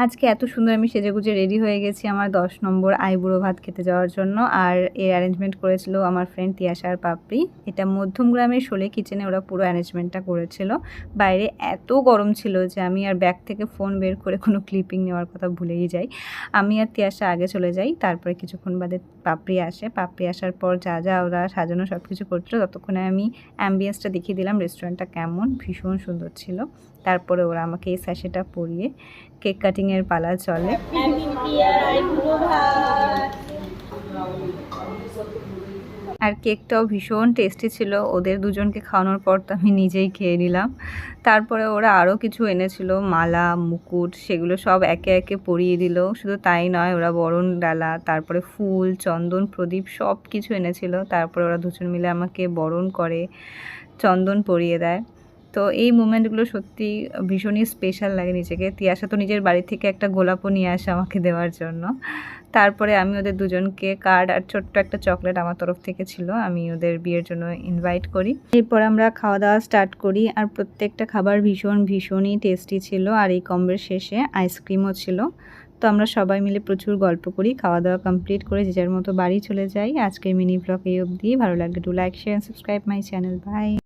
আজকে এত সুন্দর আমি সেজেগুজে রেডি হয়ে গেছি আমার 10 নম্বর আইবুড়ো ভাত খেতে যাওয়ার জন্য। আর এর অ্যারেঞ্জমেন্ট করেছিল আমার ফ্রেন্ড তিয়াশা আর পাপড়ি। এটা মধ্যমগ্রামের শোলে কিচেনে ওরা পুরো অ্যারেঞ্জমেন্টটা করেছিল। বাইরে এত গরম ছিল যে আমি আর ব্যাগ থেকে ফোন বের করে কোনো ক্লিপিং নেওয়ার কথা ভুলেই যাই। আমি আর তিয়াশা আগে চলে যাই, তারপরে কিছুক্ষণ বাদে পাপড়ি আসে। পাপড়ি আসার পর যা যা ওরা সাজানো সব কিছু করছিল ততক্ষণে আমি অ্যাম্বিয়েন্সটা দেখিয়ে দিলাম রেস্টুরেন্টটা কেমন, ভীষণ সুন্দর ছিল। তারপরে ওরা আমাকে এই স্যাশেটা পরিয়ে কেক কাটিংয়ের পালা চলে। আর কেকটাও ভীষণ টেস্টি ছিল। ওদের দুজনকে খাওয়ানোর পর তো আমি নিজেই খেয়ে নিলাম। তারপরে ওরা আরও কিছু এনেছিল, মালা, মুকুট, সেগুলো সব একে একে পরিয়ে দিল। শুধু তাই নয়, ওরা বরণ ডালা, তারপরে ফুল, চন্দন, প্রদীপ সব কিছু এনেছিল। তারপরে ওরা দুজন মিলে আমাকে বরণ করে, চন্দন পরিয়ে দেয়। তো এই মোমেন্টগুলো সত্যি ভীষণই স্পেশাল লাগে নিজেকে। তিয়াশা তো নিজের বাড়ি থেকে একটা গোলাপও নিয়ে আসে আমাকে দেওয়ার জন্য। তারপরে আমি ওদের দুজনকে কার্ড আর ছোট্ট একটা চকলেট আমার তরফ থেকে ছিল, আমি ওদের বিয়ের জন্য ইনভাইট করি। এরপর আমরা খাওয়া দাওয়া স্টার্ট করি। আর প্রত্যেকটা খাবার ভীষণই টেস্টি ছিল। আর এই কম্বের শেষে আইসক্রিমও ছিল। তো আমরা সবাই মিলে প্রচুর গল্প করি। খাওয়া দাওয়া কমপ্লিট করে যে যার মতো বাড়ি চলে যাই। আজকের মিনি ব্লগ এই অবধি। ভালো লাগলে do like, share, subscribe my channel. By.